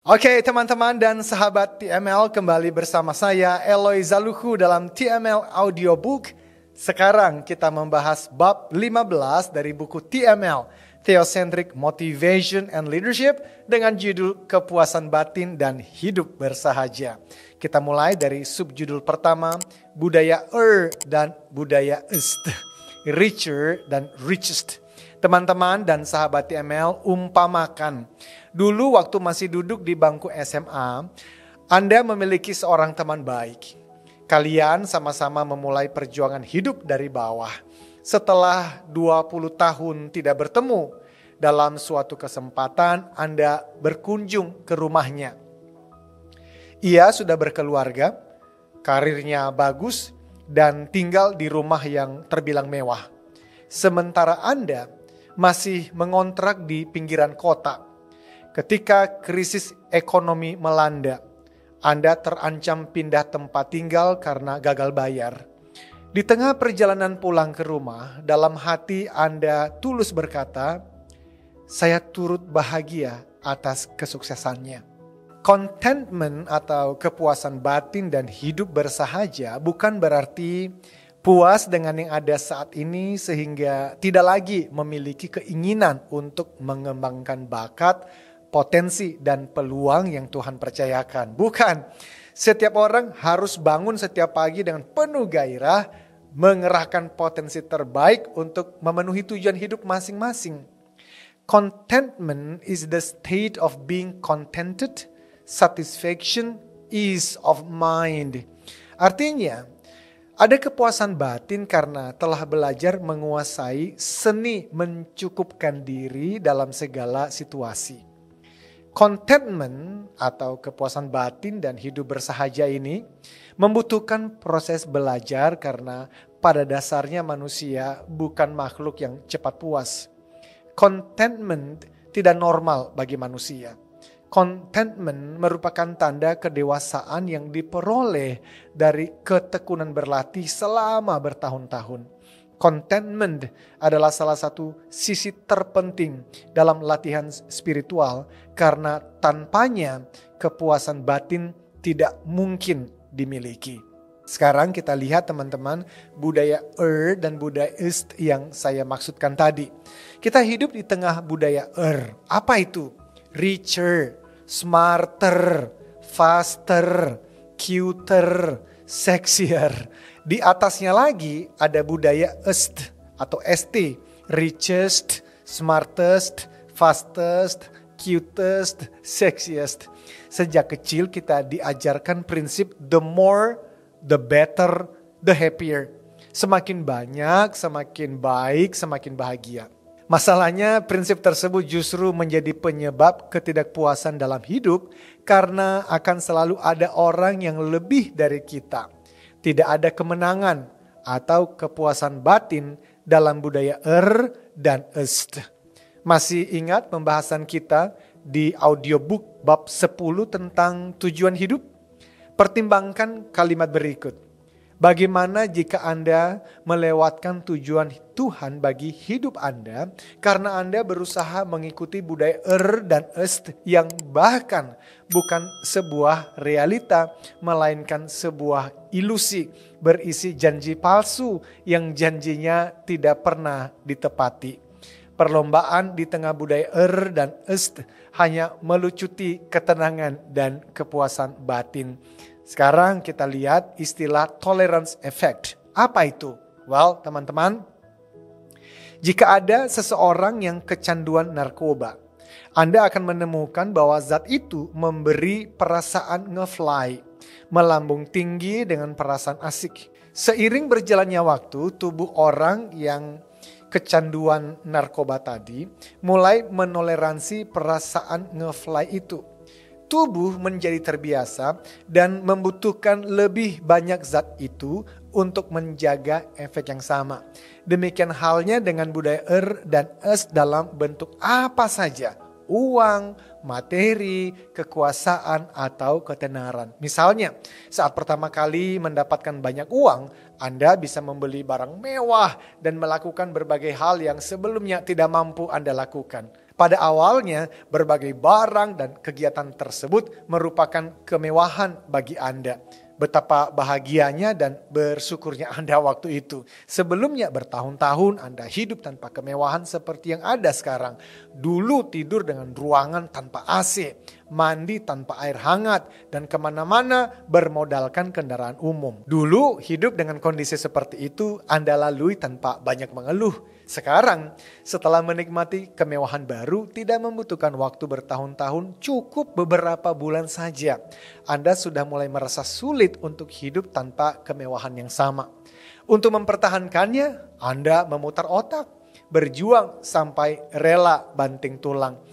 Oke teman-teman dan sahabat TML, kembali bersama saya Eloy Zaluhu dalam TML Audiobook. Sekarang kita membahas bab 15 dari buku TML, Theocentric Motivation and Leadership, dengan judul Kepuasan Batin dan Hidup Bersahaja. Kita mulai dari subjudul pertama, budaya dan budaya est, richer dan richest. Teman-teman dan sahabat TML, umpamakan. Dulu waktu masih duduk di bangku SMA, Anda memiliki seorang teman baik. Kalian sama-sama memulai perjuangan hidup dari bawah. Setelah 20 tahun tidak bertemu, dalam suatu kesempatan Anda berkunjung ke rumahnya. Ia sudah berkeluarga, karirnya bagus, dan tinggal di rumah yang terbilang mewah. Sementara Anda masih mengontrak di pinggiran kota. Ketika krisis ekonomi melanda, Anda terancam pindah tempat tinggal karena gagal bayar. Di tengah perjalanan pulang ke rumah, dalam hati Anda tulus berkata, "Saya turut bahagia atas kesuksesannya." Contentment atau kepuasan batin dan hidup bersahaja bukan berarti puas dengan yang ada saat ini sehingga tidak lagi memiliki keinginan untuk mengembangkan bakat, potensi, dan peluang yang Tuhan percayakan. Bukan, setiap orang harus bangun setiap pagi dengan penuh gairah, mengerahkan potensi terbaik untuk memenuhi tujuan hidup masing-masing. Contentment is the state of being contented, satisfaction, ease of mind. Artinya, ada kepuasan batin karena telah belajar menguasai seni mencukupkan diri dalam segala situasi. Contentment atau kepuasan batin dan hidup bersahaja ini membutuhkan proses belajar karena pada dasarnya manusia bukan makhluk yang cepat puas. Contentment tidak normal bagi manusia. Contentment merupakan tanda kedewasaan yang diperoleh dari ketekunan berlatih selama bertahun-tahun. Contentment adalah salah satu sisi terpenting dalam latihan spiritual karena tanpanya kepuasan batin tidak mungkin dimiliki. Sekarang kita lihat teman-teman budaya dan budaya est yang saya maksudkan tadi. Kita hidup di tengah budaya Apa itu? Richer, smarter, faster, cuter, sexier. Di atasnya lagi ada budaya est atau st, richest, smartest, fastest, cutest, sexiest. Sejak kecil kita diajarkan prinsip the more, the better, the happier. Semakin banyak, semakin baik, semakin bahagia. Masalahnya prinsip tersebut justru menjadi penyebab ketidakpuasan dalam hidup karena akan selalu ada orang yang lebih dari kita. Tidak ada kemenangan atau kepuasan batin dalam budaya dan est. Masih ingat pembahasan kita di audiobook bab 10 tentang tujuan hidup? Pertimbangkan kalimat berikut. Bagaimana jika Anda melewatkan tujuan Tuhan bagi hidup Anda karena Anda berusaha mengikuti budaya dan est yang bahkan bukan sebuah realita melainkan sebuah ilusi berisi janji palsu yang janjinya tidak pernah ditepati. Perlombaan di tengah budaya dan est hanya melucuti ketenangan dan kepuasan batin. Sekarang kita lihat istilah tolerance effect. Apa itu? Well, teman-teman, jika ada seseorang yang kecanduan narkoba, Anda akan menemukan bahwa zat itu memberi perasaan ngefly, melambung tinggi dengan perasaan asik. Seiring berjalannya waktu, tubuh orang yang kecanduan narkoba tadi mulai menoleransi perasaan ngefly itu. Tubuh menjadi terbiasa dan membutuhkan lebih banyak zat itu untuk menjaga efek yang sama. Demikian halnya dengan budaya dan est dalam bentuk apa saja. Uang, materi, kekuasaan, atau ketenaran. Misalnya, saat pertama kali mendapatkan banyak uang, Anda bisa membeli barang mewah dan melakukan berbagai hal yang sebelumnya tidak mampu Anda lakukan. Pada awalnya, berbagai barang dan kegiatan tersebut merupakan kemewahan bagi Anda. Betapa bahagianya dan bersyukurnya Anda waktu itu. Sebelumnya bertahun-tahun Anda hidup tanpa kemewahan seperti yang ada sekarang. Dulu tidur dengan ruangan tanpa AC, mandi tanpa air hangat, dan kemana-mana bermodalkan kendaraan umum. Dulu hidup dengan kondisi seperti itu Anda lalui tanpa banyak mengeluh. Sekarang, setelah menikmati kemewahan baru, tidak membutuhkan waktu bertahun-tahun, cukup beberapa bulan saja. Anda sudah mulai merasa sulit untuk hidup tanpa kemewahan yang sama. Untuk mempertahankannya, Anda memutar otak, berjuang sampai rela banting tulang.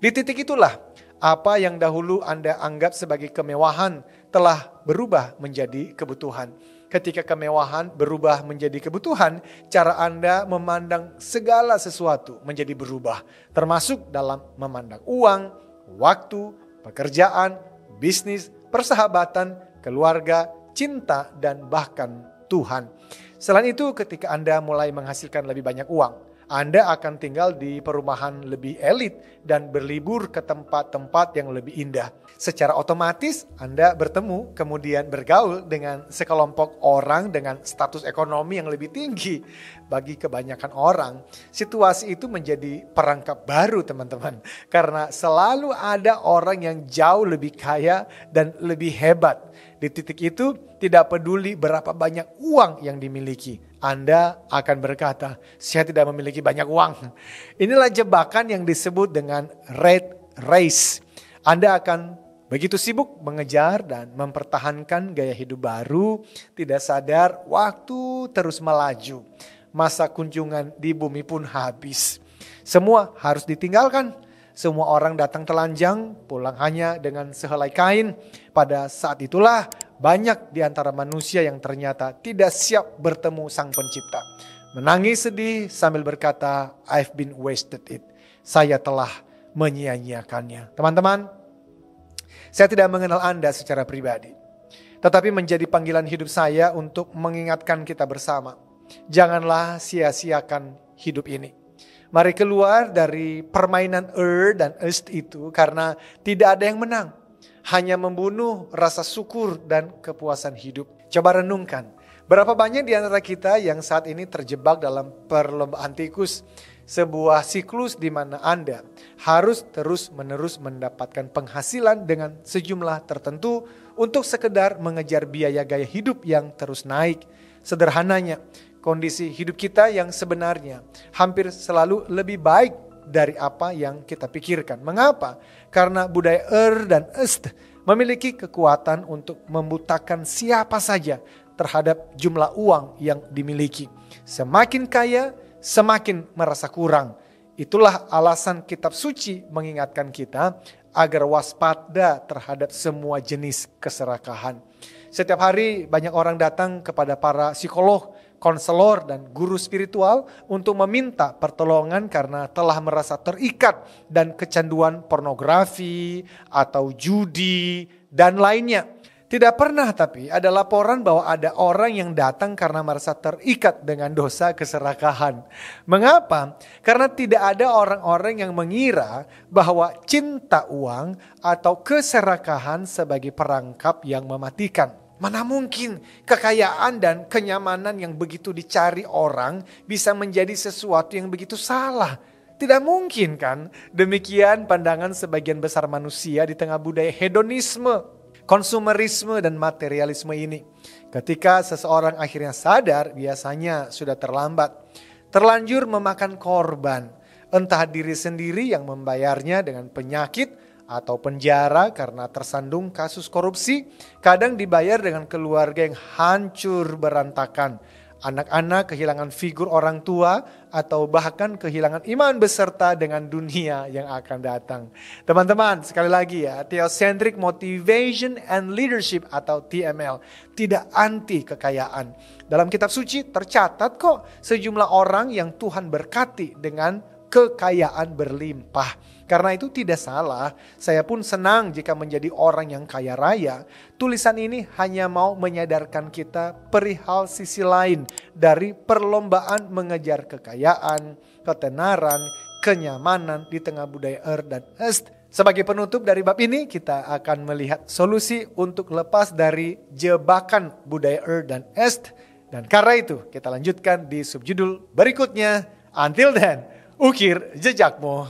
Di titik itulah, apa yang dahulu Anda anggap sebagai kemewahan telah berubah menjadi kebutuhan. Ketika kemewahan berubah menjadi kebutuhan, cara Anda memandang segala sesuatu menjadi berubah. Termasuk dalam memandang uang, waktu, pekerjaan, bisnis, persahabatan, keluarga, cinta, dan bahkan Tuhan. Selain itu, ketika Anda mulai menghasilkan lebih banyak uang, Anda akan tinggal di perumahan lebih elit dan berlibur ke tempat-tempat yang lebih indah. Secara otomatis Anda bertemu kemudian bergaul dengan sekelompok orang dengan status ekonomi yang lebih tinggi. Bagi kebanyakan orang, situasi itu menjadi perangkap baru teman-teman. Karena selalu ada orang yang jauh lebih kaya dan lebih hebat. Di titik itu tidak peduli berapa banyak uang yang dimiliki. Anda akan berkata, saya tidak memiliki banyak uang. Inilah jebakan yang disebut dengan rat race. Anda akan begitu sibuk mengejar dan mempertahankan gaya hidup baru, tidak sadar waktu terus melaju. Masa kunjungan di bumi pun habis. Semua harus ditinggalkan. Semua orang datang telanjang, pulang hanya dengan sehelai kain. Pada saat itulah banyak di antara manusia yang ternyata tidak siap bertemu Sang Pencipta. Menangis sedih sambil berkata, I've been wasted it. Saya telah menyia-nyiakannya. Teman-teman, saya tidak mengenal Anda secara pribadi. Tetapi menjadi panggilan hidup saya untuk mengingatkan kita bersama. Janganlah sia-siakan hidup ini. Mari keluar dari permainan dan itu karena tidak ada yang menang. Hanya membunuh rasa syukur dan kepuasan hidup. Coba renungkan, berapa banyak di antara kita yang saat ini terjebak dalam perlombaan tikus. Sebuah siklus di mana Anda harus terus-menerus mendapatkan penghasilan dengan sejumlah tertentu untuk sekedar mengejar biaya gaya hidup yang terus naik. Sederhananya, kondisi hidup kita yang sebenarnya hampir selalu lebih baik dari apa yang kita pikirkan. Mengapa? Karena budaya dan memiliki kekuatan untuk membutakan siapa saja terhadap jumlah uang yang dimiliki. Semakin kaya, semakin merasa kurang. Itulah alasan kitab suci mengingatkan kita agar waspada terhadap semua jenis keserakahan. Setiap hari banyak orang datang kepada para psikolog, konselor, dan guru spiritual untuk meminta pertolongan karena telah merasa terikat dan kecanduan pornografi atau judi dan lainnya. Tidak pernah tapi ada laporan bahwa ada orang yang datang karena merasa terikat dengan dosa keserakahan. Mengapa? Karena tidak ada orang-orang yang mengira bahwa cinta uang atau keserakahan sebagai perangkap yang mematikan. Mana mungkin kekayaan dan kenyamanan yang begitu dicari orang bisa menjadi sesuatu yang begitu salah. Tidak mungkin kan? Demikian pandangan sebagian besar manusia di tengah budaya hedonisme, konsumerisme, dan materialisme ini. Ketika seseorang akhirnya sadar, biasanya sudah terlambat. Terlanjur memakan korban. Entah diri sendiri yang membayarnya dengan penyakit, atau penjara karena tersandung kasus korupsi, kadang dibayar dengan keluarga yang hancur berantakan. Anak-anak kehilangan figur orang tua atau bahkan kehilangan iman beserta dengan dunia yang akan datang. Teman-teman, sekali lagi ya, Theocentric Motivation and Leadership atau TML tidak anti kekayaan. Dalam kitab suci tercatat kok sejumlah orang yang Tuhan berkati dengan kekayaan berlimpah. Karena itu tidak salah, saya pun senang jika menjadi orang yang kaya raya. Tulisan ini hanya mau menyadarkan kita perihal sisi lain dari perlombaan mengejar kekayaan, ketenaran, kenyamanan di tengah budaya dan Est. Sebagai penutup dari bab ini, kita akan melihat solusi untuk lepas dari jebakan budaya dan Est. Dan karena itu, kita lanjutkan di subjudul berikutnya. Until then, ukir jejakmu.